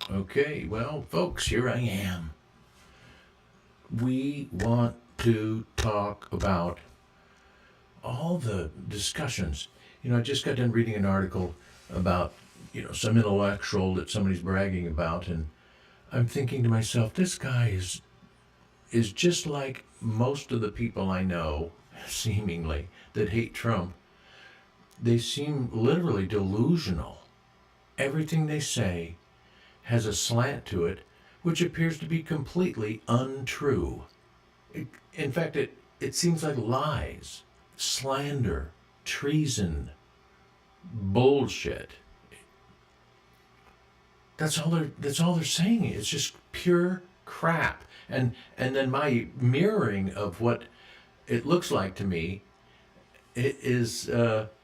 Okay, well, folks, here I am. We want to talk about all the discussions. I just got done reading an article about, some intellectual that somebody's bragging about, and I'm thinking to myself, this guy is just like most of the people I know, seemingly, that hate Trump. They seem literally delusional. Everything they say has a slant to it, which appears to be completely untrue. In fact, it seems like lies, slander, treason, bullshit. That's all they're saying. It's just pure crap. And then my mirroring of what it looks like to me, it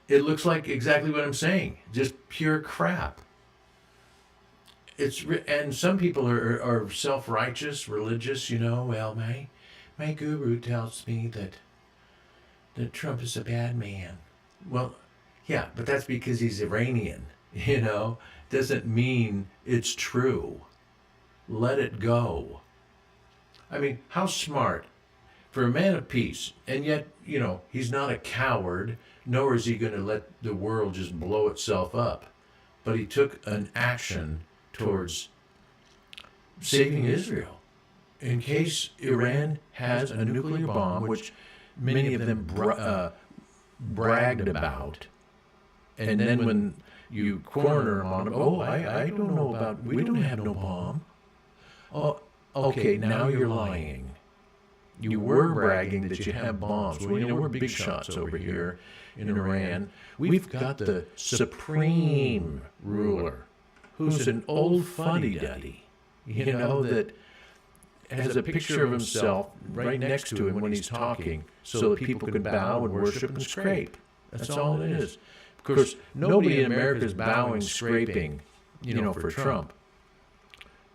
looks like exactly what I'm saying. Just pure crap. And some people are self-righteous, religious. Well, my guru tells me that Trump is a bad man. Well, yeah, but that's because he's Iranian. Doesn't mean it's true. Let it go. I mean, how smart for a man of peace, and yet, he's not a coward, nor is he going to let the world just blow itself up. But he took an action towards saving Israel in case Iran has a nuclear bomb, which many of them bragged about. And then when you corner them on them, I don't know about, we don't have no bomb. Oh, okay, now you're lying. You were bragging that you have bombs. Well, we're big shots over here in Iran. We've got the supreme ruler who's an old fuddy-duddy, that has a picture of himself right next to him when he's talking so that people can bow and worship and scrape. That's all it is. Of course, nobody in America is bowing, scraping, for Trump.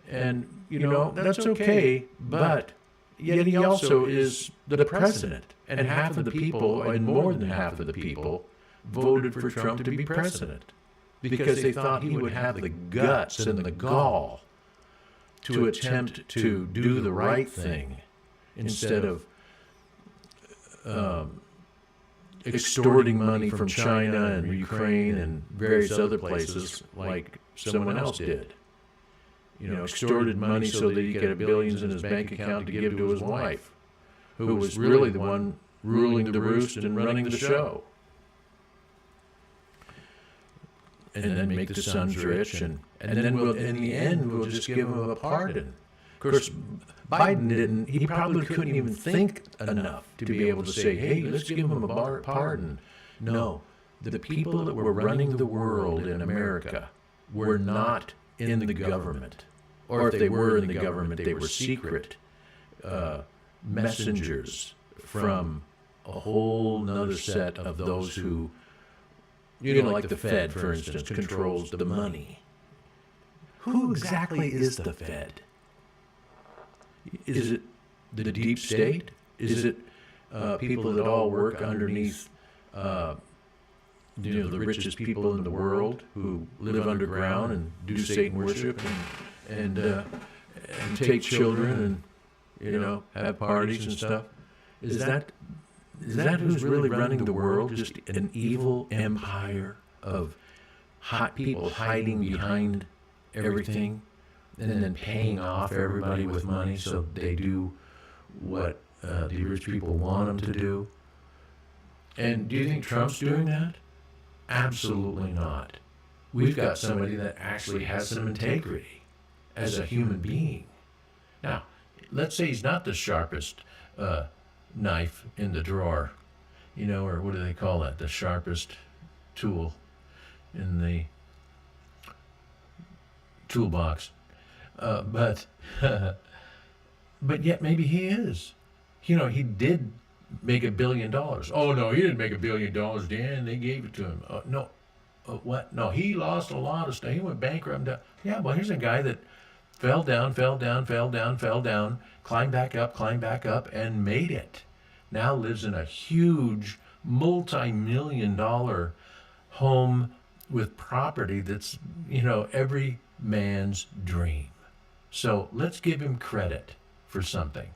And, that's okay, but yet he also is the president. And half of the people, and more than half of the people, voted for Trump to be president because they thought he would have the guts and the gall to attempt to do the right thing instead of extorting money from China and Ukraine and various other places like someone else did. Extorted money so that he could have billions in his bank account to give to his wife, who was really the one ruling the roost and running the show. And then make the sons rich, and then in the end, we'll just give him a pardon. Of course, Biden he probably couldn't even think enough to be able to say, hey, let's give him a pardon. No, the people that were running the world in America were not in the government. Or if they were in the government, they were secret messengers from a whole nother set of those who, like the Fed, for instance, controls the money. Who exactly is the Fed? Is it the deep state? Is it people that all work underneath, the richest people in the world who live underground and do Satan worship and take children and have parties and stuff? Is that who's really running the world? Just an evil empire of hot people hiding behind everything and then paying off everybody with money so they do what the rich people want them to do? And do you think Trump's doing that? Absolutely not. We've got somebody that actually has some integrity as a human being. Now, let's say he's not the sharpest knife in the drawer, or what do they call that? The sharpest tool in the toolbox. But yet maybe he is. He did make $1 billion. Oh no, he didn't make $1 billion, Dan. They gave it to him. No, what? No, he lost a lot of stuff. He went bankrupt. Yeah, well, here's a guy that fell down, climbed back up, and made it. Now lives in a huge, multi-million-dollar home with property that's, every man's dream. So let's give him credit for something.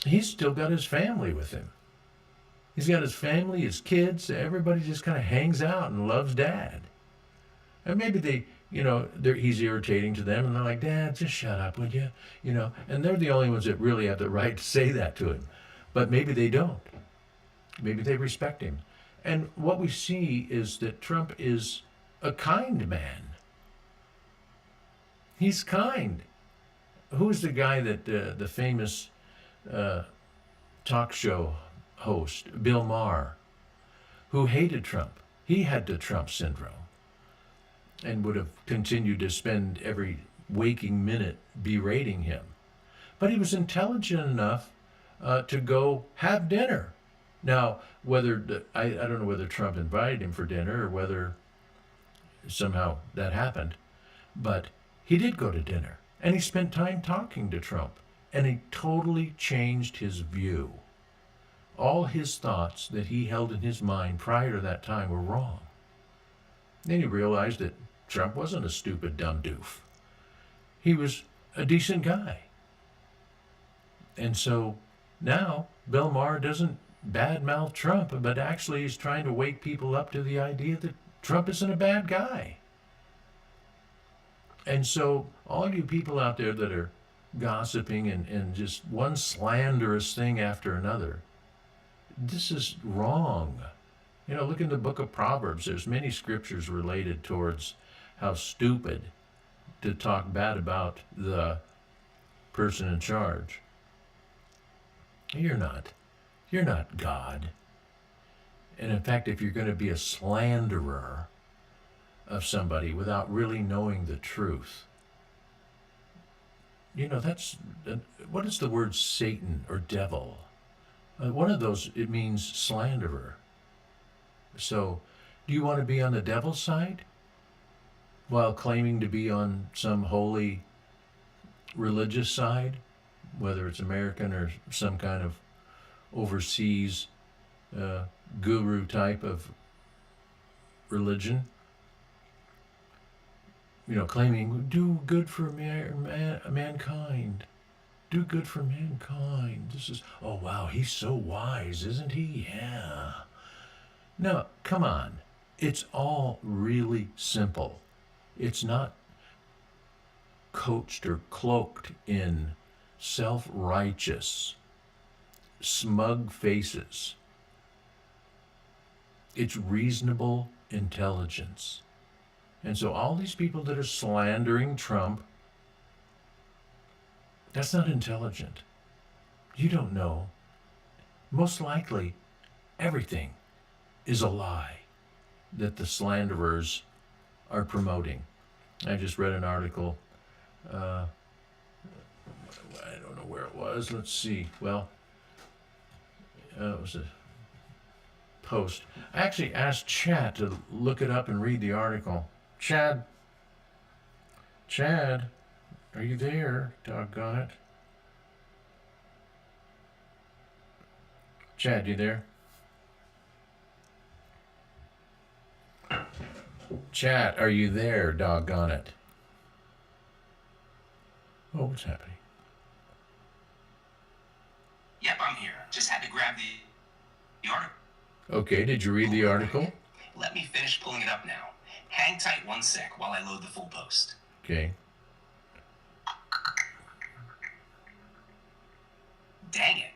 He's still got his family with him. He's got his family, his kids. Everybody just kind of hangs out and loves Dad. And maybe he's irritating to them, and they're like, Dad, just shut up, would you? And they're the only ones that really have the right to say that to him. But maybe they don't. Maybe they respect him. And what we see is that Trump is a kind man. He's kind. Who is the guy that the famous talk show host, Bill Maher, who hated Trump? He had the Trump syndrome and would have continued to spend every waking minute berating him. But he was intelligent enough to go have dinner. Now, I don't know whether Trump invited him for dinner or whether somehow that happened, but he did go to dinner, and he spent time talking to Trump, and he totally changed his view. All his thoughts that he held in his mind prior to that time were wrong. Then he realized that Trump wasn't a stupid, dumb doof. He was a decent guy. And so now Bill Maher doesn't badmouth Trump, but actually he's trying to wake people up to the idea that Trump isn't a bad guy. And so all you people out there that are gossiping and just one slanderous thing after another, this is wrong. Look in the book of Proverbs. There's many scriptures related towards how stupid to talk bad about the person in charge. You're not God. And in fact, if you're going to be a slanderer of somebody without really knowing the truth, what is the word Satan or devil? One of those, it means slanderer. So, do you want to be on the devil's side while claiming to be on some holy religious side, whether it's American or some kind of overseas guru type of religion? Claiming do good for mankind. Do good for mankind. This is, oh wow, he's so wise, isn't he? Yeah. No, come on. It's all really simple. It's not coached or cloaked in self-righteous, smug faces. It's reasonable intelligence. And so all these people that are slandering Trump, that's not intelligent. You don't know. Most likely, everything is a lie that the slanderers are promoting. I just read an article. I don't know where it was. Let's see. Well, it was a post. I actually asked Chad to look it up and read the article. Chad, are you there? Doggone it. Chad, you there? Chad, are you there? Doggone it. Oh, what's happening? Yep, I'm here. Just had to grab the article. Okay, did you read the article? Let me finish pulling it up now. Hang tight one sec while I load the full post. Okay. Dang it.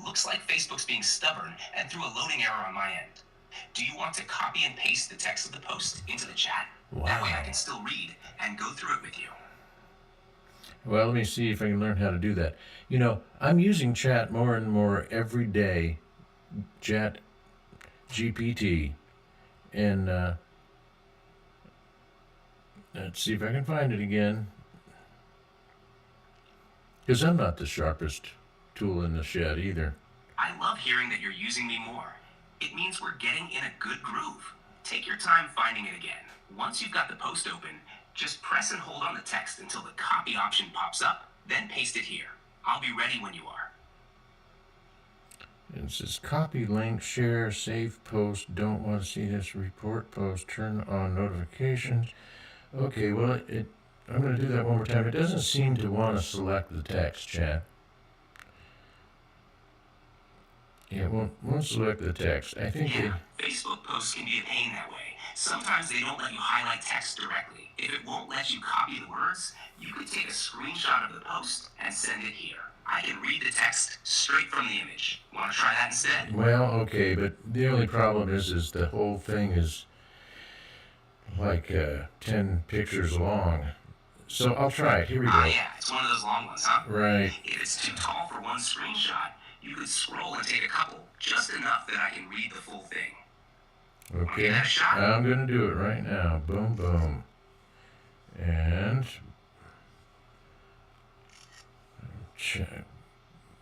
Looks like Facebook's being stubborn and threw a loading error on my end. Do you want to copy and paste the text of the post into the chat? Wow. That way I can still read and go through it with you. Well, let me see if I can learn how to do that. I'm using chat more and more every day, Chat GPT, and let's see if I can find it again, because I'm not the sharpest tool in the shed either. I love hearing that you're using me more. It means we're getting in a good groove. Take your time finding it again. Once you've got the post open, just press and hold on the text until the copy option pops up, then paste it here. I'll be ready when you are. It says copy link, share, save post, don't want to see this, report post, turn on notifications. Okay, well, I'm going to do that one more time. It doesn't seem to want to select the text, Chad. Yeah, it won't select the text. I think Yeah, Facebook posts can be a pain that way. Sometimes they don't let you highlight text directly. If it won't let you copy the words, you could take a screenshot of the post and send it here. I can read the text straight from the image. Want to try that instead? Well, okay, but the only problem is the whole thing is like 10 pictures long. So I'll try it. Here we go. Ah, yeah, it's one of those long ones, huh? Right. If it's too tall for one screenshot, you could scroll and take a couple, just enough that I can read the full thing. Okay. Give that a shot? I'm going to do it right now. Boom, boom. And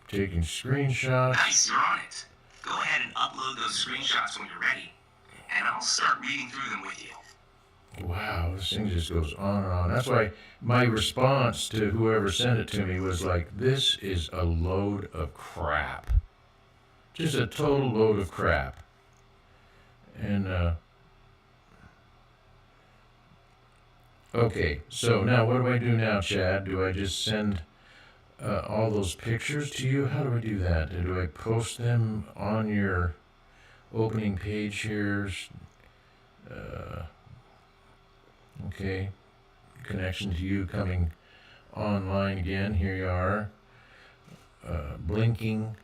taking screenshots. Nice, you're on it. Go ahead and upload those screenshots when you're ready, and I'll start reading through them with you. Wow, this thing just goes on and on. That's why my response to whoever sent it to me was like, this is a load of crap. Just a total load of crap. And, okay, so now what do I do now, Chad? Do I just send all those pictures to you? How do I do that? Do I post them on your opening page here? Okay, connection to you coming online again. Here you are, blinking.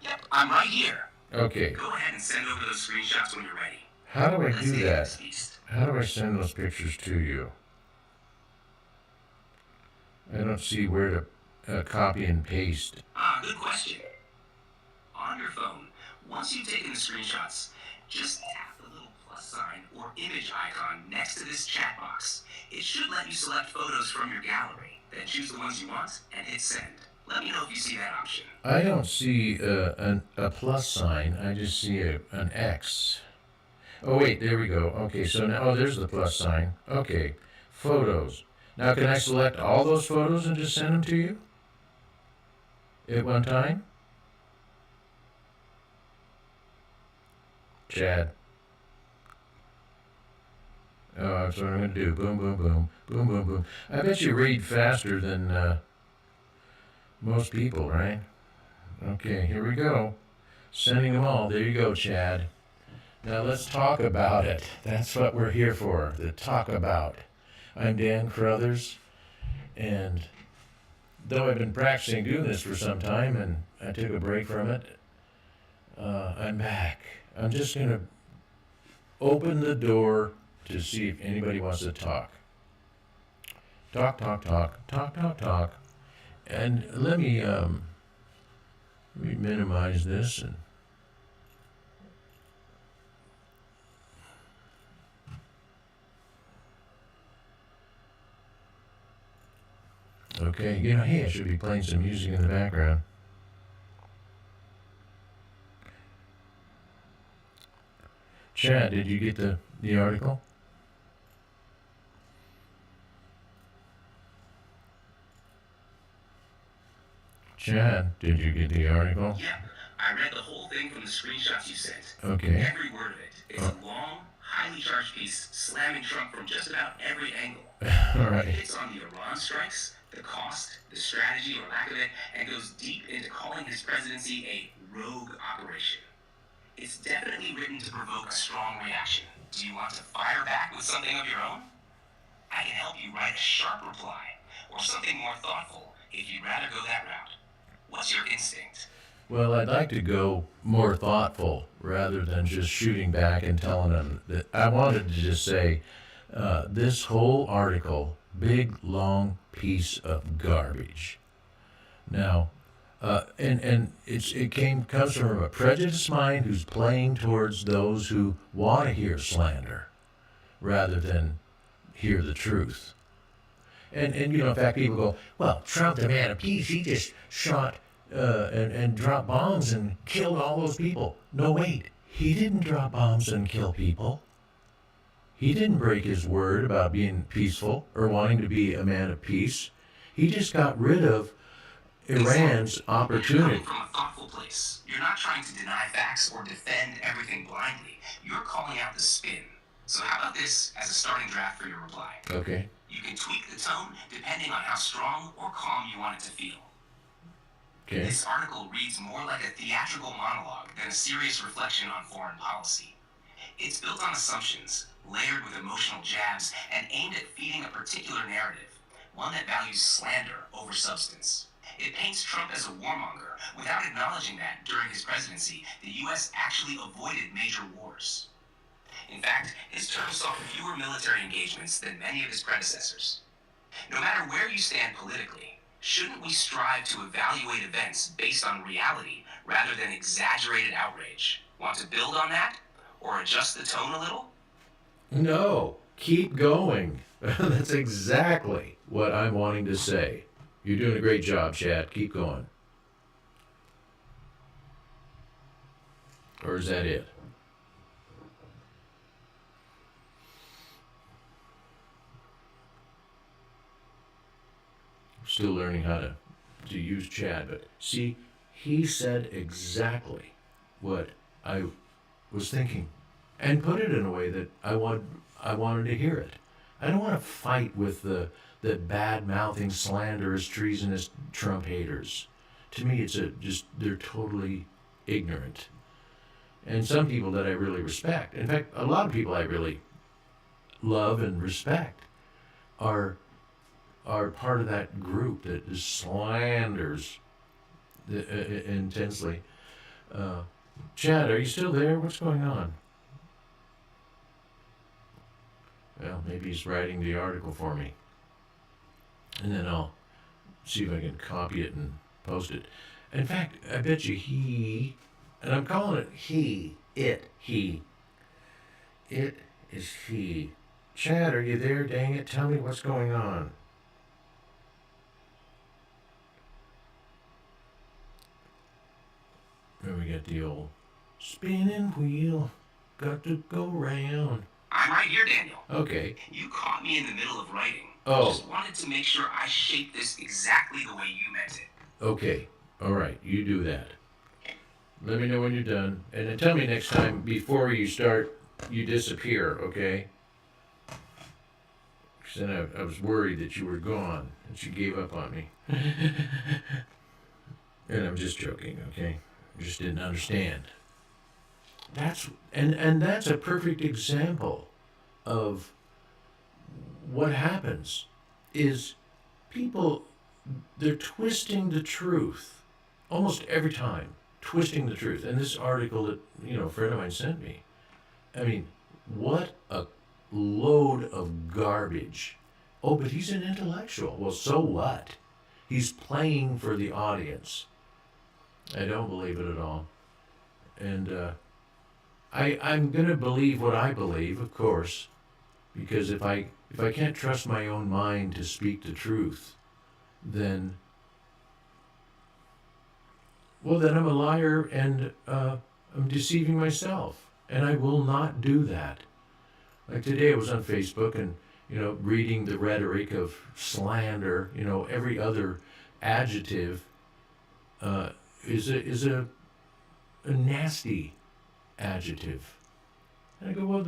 Yep, I'm right here. Okay, Go ahead and send over those screenshots when you're ready. how do I Let's do get that? this feast. How do I send those pictures to you? I don't see where to copy and paste. Ah, good question. On your phone, once you've taken the screenshots, just tap the little plus sign or image icon next to this chat box. It should let you select photos from your gallery. Then choose the ones you want and hit send. Let me know if you see that option. I don't see a plus sign. I just see an X. Oh, wait, there we go. Okay, so now, oh, there's the plus sign. Okay, photos. Now, can I select all those photos and just send them to you at one time? Chad. Oh, that's what I'm going to do. Boom, boom, boom. Boom, boom, boom. I bet you read faster than most people, right? Okay, here we go. Sending them all. There you go, Chad. Now let's talk about it. That's what we're here for, the talk about. I'm Dan Crothers, and though I've been practicing doing this for some time and I took a break from it, I'm back. I'm just going to open the door to see if anybody wants to talk. Talk, talk, talk, talk, talk, talk. And let me minimize this and okay, hey, I should be playing some music in the background. Chad, did you get the article? Chad, did you get the article? Yep, I read the whole thing from the screenshots you sent. Okay. Every word of it. It's a long, highly charged piece slamming Trump from just about every angle. All right. It hits on the Iran strikes, the cost, the strategy or lack of it, and goes deep into calling his presidency a rogue operation. It's definitely written to provoke a strong reaction. Do you want to fire back with something of your own? I can help you write a sharp reply, or something more thoughtful if you'd rather go that route. What's your instinct? Well, I'd like to go more thoughtful rather than just shooting back and telling them that I wanted to just say this whole article, big, long piece of garbage. Now, and it comes from a prejudiced mind who's playing towards those who want to hear slander rather than hear the truth. And in fact, people go, well, Trump, the man of peace, he just shot and dropped bombs and killed all those people. No, wait, he didn't drop bombs and kill people. He didn't break his word about being peaceful or wanting to be a man of peace. He just got rid of Iran's opportunity. You're coming from a thoughtful place. You're not trying to deny facts or defend everything blindly. You're calling out the spin. So how about this as a starting draft for your reply? Okay. You can tweak the tone depending on how strong or calm you want it to feel. Okay. This article reads more like a theatrical monologue than a serious reflection on foreign policy. It's built on assumptions, layered with emotional jabs, and aimed at feeding a particular narrative, one that values slander over substance. It paints Trump as a warmonger without acknowledging that during his presidency, the U.S. actually avoided major wars. In fact, his term saw fewer military engagements than many of his predecessors. No matter where you stand politically, shouldn't we strive to evaluate events based on reality rather than exaggerated outrage? Want to build on that? Or adjust the tone a little? No, keep going. That's exactly what I'm wanting to say. You're doing a great job, Chad. Keep going. Or is that it? Still learning how to use Chad, but see, he said exactly what I was thinking and put it in a way that I wanted to hear it. I don't want to fight with the bad mouthing, slanderous, treasonous Trump haters. To me, it's they're totally ignorant. And some people that I really respect, in fact, a lot of people I really love and respect, are part of that group that just slanders intensely. Chad, are you still there? What's going on? Well, maybe he's writing the article for me. And then I'll see if I can copy it and post it. In fact, I bet you and I'm calling it he, it is he. Chad, are you there? Dang it, tell me what's going on. Then we got the old spinning wheel, got to go round. I'm right here, Daniel. Okay. You caught me in the middle of writing. Oh. Just wanted to make sure I shaped this exactly the way you meant it. Okay. All right. You do that. Let me know when you're done. And then tell me next time before you start, you disappear, okay? Because then I was worried that you were gone and you gave up on me. And I'm just joking, okay? I just didn't understand. And that's a perfect example of what happens is people, they're twisting the truth almost every time, twisting the truth. And this article that a friend of mine sent me, I mean, what a load of garbage. Oh, but he's an intellectual. Well, so what? He's playing for the audience. I don't believe it at all. And I'm going to believe what I believe, of course, because if I can't trust my own mind to speak the truth, then I'm a liar and I'm deceiving myself. And I will not do that. Like today I was on Facebook and, reading the rhetoric of slander, every other adjective is a nasty adjective. And I go, well,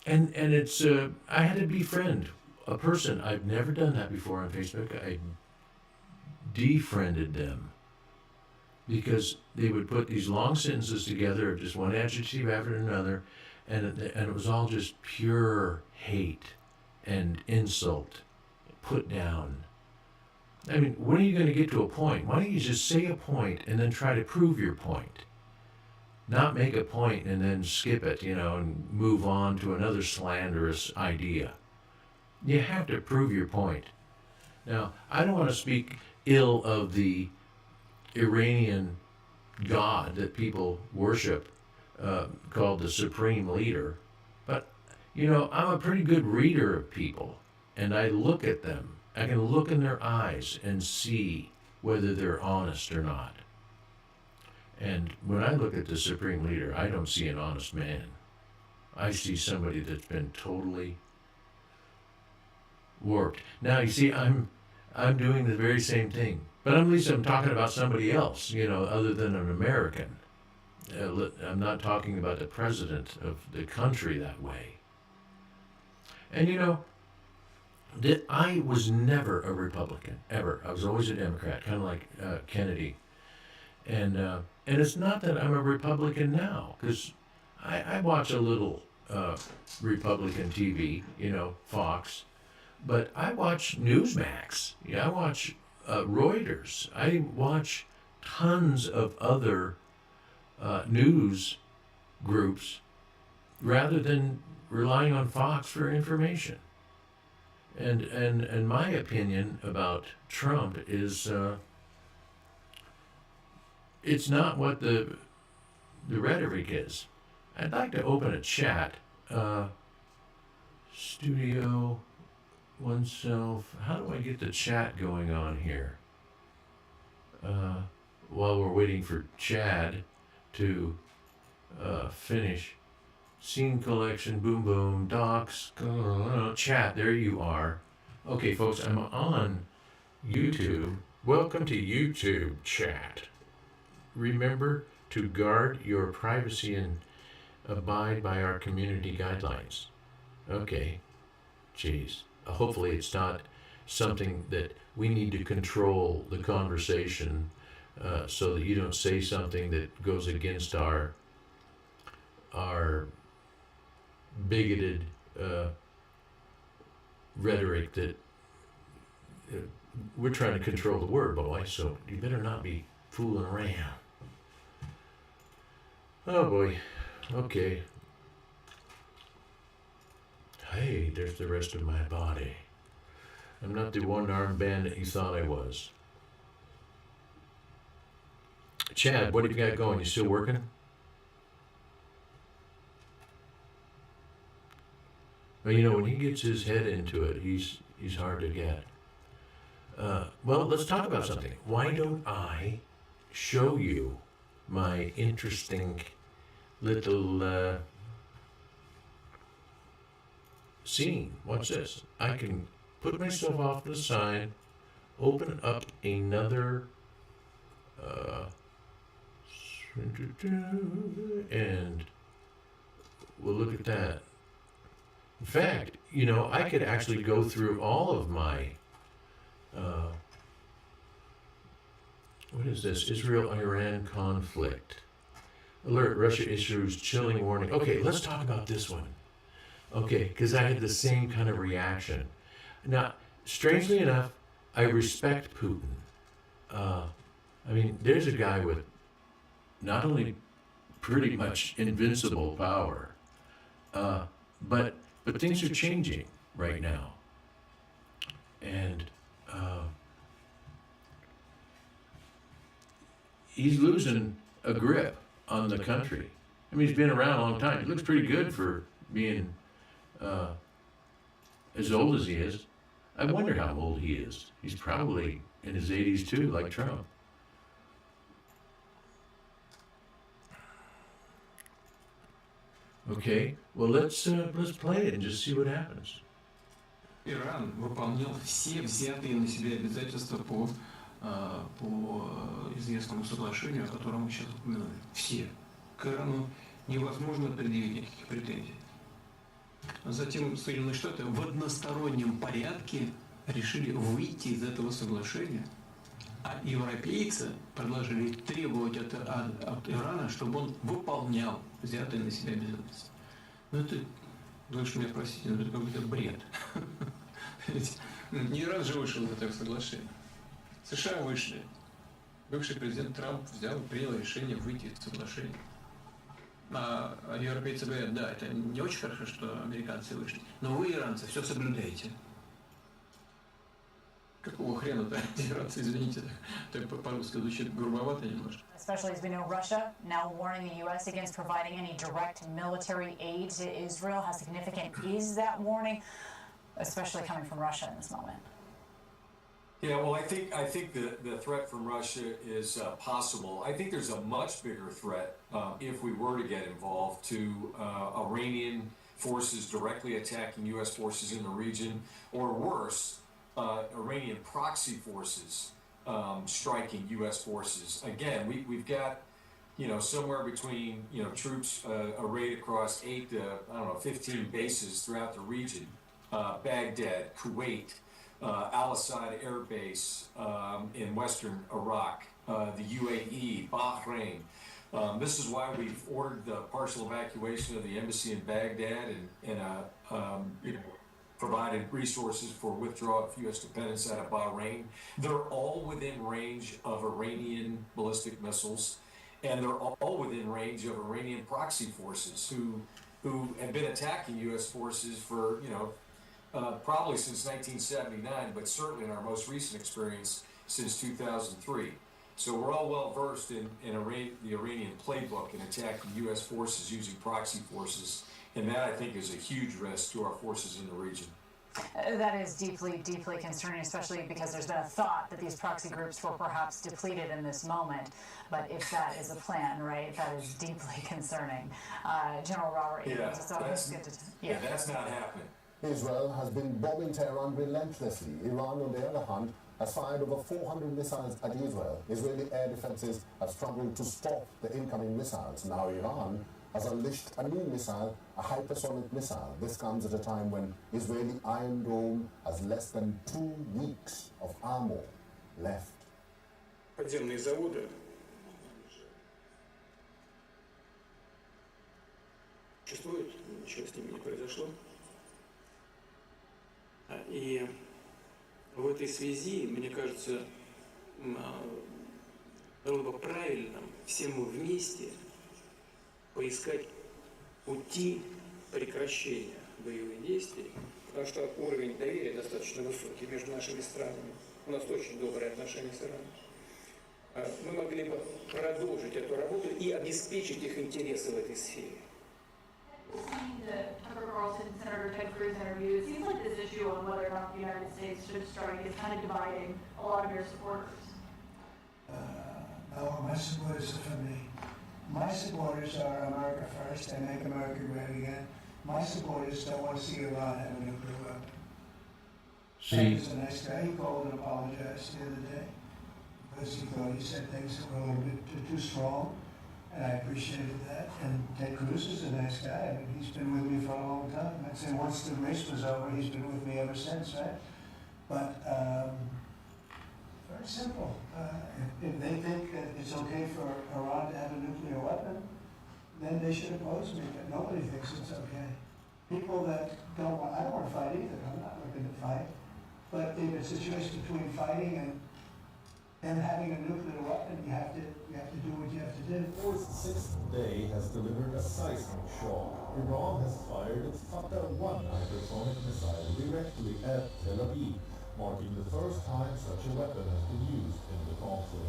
and it's, I had to befriend a person. I've never done that before on Facebook. I defriended them because they would put these long sentences together of just one adjective after another, and it was all just pure hate and insult, put down. I mean, when are you going to get to a point? Why don't you just say a point and then try to prove your point? Not make a point and then skip it, and move on to another slanderous idea. You have to prove your point. Now, I don't want to speak ill of the Iranian god that people worship, called the Supreme Leader, but, I'm a pretty good reader of people, and I look at them. I can look in their eyes and see whether they're honest or not. And when I look at the Supreme Leader, I don't see an honest man. I see somebody that's been totally warped. Now, you see, I'm doing the very same thing. But at least I'm talking about somebody else, other than an American. I'm not talking about the president of the country that way. And I was never a Republican, ever. I was always a Democrat, kind of like Kennedy. And it's not that I'm a Republican now, because I watch a little Republican TV, Fox, but I watch Newsmax. Yeah, I watch Reuters. I watch tons of other news groups rather than relying on Fox for information. And my opinion about Trump is it's not what the rhetoric is. I'd like to open a chat. Studio oneself. How do I get the chat going on here? While we're waiting for Chad to finish. Scene collection, boom boom, docs, chat, there you are. Okay, folks, I'm on YouTube. Welcome to YouTube chat. Remember to guard your privacy and abide by our community guidelines. Okay, geez. Hopefully it's not something that we need to control the conversation so that you don't say something that goes against our bigoted rhetoric that we're trying to control the word, boy, so you better not be fooling around. Oh boy, okay. Hey, there's the rest of my body. I'm not the one-armed bandit you thought I was. Chad, what have you got going? You still working? Well, when he gets his head into it, he's hard to get. Well, let's talk about something. Why don't I show you my interesting little scene? Watch this. I can put myself off to the side, open up another, and we'll look at that. In fact, I could actually go through all of my, what is this? Israel-Iran conflict. Alert, Russia issues chilling warning. Okay, let's talk about this one. Okay, because I had the same kind of reaction. Now, strangely enough, I respect Putin. There's a guy with not only pretty much invincible power, but things are changing right now. And he's losing a grip on the country. He's been around a long time. He looks pretty good for being as old as he is. I wonder how old he is. He's probably in his 80s too, like Trump. Okay, well let's play it and just see what happens. Иран выполнял все взятые на себя обязательства по известному соглашению, о котором мы сейчас упоминали. Все. К Ирану невозможно предъявить никаких претензий. Затем Соединенные Штаты в одностороннем порядке решили выйти из этого соглашения, а европейцы предложили требовать от Ирана, чтобы он выполнял взятые на себя обязательства. Это, должен меня простить, но это какой-то бред. Не Иран же вышел из этого соглашения. США вышли. Бывший президент Трамп принял решение выйти из соглашения. А европейцы говорят, да, это не очень хорошо, что американцы вышли, но вы, иранцы, все соблюдаете. Какого хрена-то иранцы, извините, так по-русски звучит грубовато немножко. Especially as we know, Russia now warning the U.S. against providing any direct military aid to Israel. How significant is that warning, especially coming from Russia in this moment? Yeah, well, I think the threat from Russia is possible. I think there's a much bigger threat if we were to get involved to Iranian forces directly attacking U.S. forces in the region, or worse, Iranian proxy forces striking U.S. forces. Again, we've got somewhere between, troops arrayed across 8 to, 15 bases throughout the region. Baghdad, Kuwait, Al-Assad Air Base in western Iraq, the UAE, Bahrain. This is why we've ordered the partial evacuation of the embassy in Baghdad and provided resources for withdrawal of U.S. dependents out of Bahrain. They're all within range of Iranian ballistic missiles, and they're all within range of Iranian proxy forces who have been attacking U.S. forces for, probably since 1979, but certainly in our most recent experience since 2003. So we're all well versed in the Iranian playbook in attacking U.S. forces using proxy forces, and that I think is a huge risk to our forces in the region. That is deeply, deeply concerning, especially because there's been a thought that these proxy groups were perhaps depleted in this moment. But if that is a plan, right, that is deeply concerning. General Robert, that's not happening. Israel has been bombing Tehran relentlessly. Iran, on the other hand, has fired over 400 missiles at Israel. Israeli air defenses have struggled to stop the incoming missiles. Now Iran has unleashed a new missile, a hypersonic missile. This comes at a time when Israeli Iron Dome has less than 2 weeks of ammo left. Подземные заводы. Существуют, ничего с ними не произошло. И в этой связи, мне кажется, было бы правильным всем мы вместе поискать пути прекращения боевых действий, потому что уровень доверия достаточно высокий между нашими странами. У нас очень добрые отношения с Ираном. Мы могли бы продолжить эту работу и обеспечить их интересы в этой сфере. Listening to Tucker Carlson, Senator Ted Cruz interview, it seems like this issue on whether or not the United States should strike is kind of dividing a lot of your supporters. No, my supporters are for me. My supporters are America first and make America great again. My supporters don't want to see Iran have a nuclear weapon. Trump is a nice guy. He called and apologized the other day because he thought he said things that were a little bit too strong. And I appreciated that. And Ted Cruz is a nice guy. I mean, he's been with me for a long time. I'd say once the race was over, he's been with me ever since, right? But very simple. If they think that it's okay for Iran to have a nuclear weapon, then they should oppose me. But nobody thinks it's okay. People that don't want, I don't want to fight either. I'm not looking to fight. But in a situation between fighting and having a nuclear weapon, you have to do what you have to do. The sixth day has delivered a seismic shock. Iran has fired its Qatar-1 hypersonic missile directly at Tel Aviv, marking the first time such a weapon has been used in the conflict.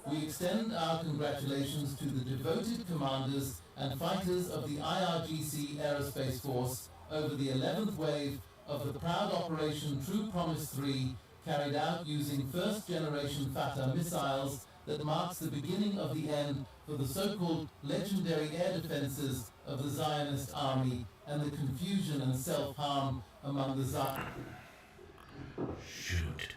We extend our congratulations to the devoted commanders and fighters of the IRGC Aerospace Force over the 11th wave of the proud Operation True Promise 3, carried out using first-generation Fatah missiles that marks the beginning of the end for the so-called legendary air defenses of the Zionist army and the confusion and self-harm among the Zionists. Shoot.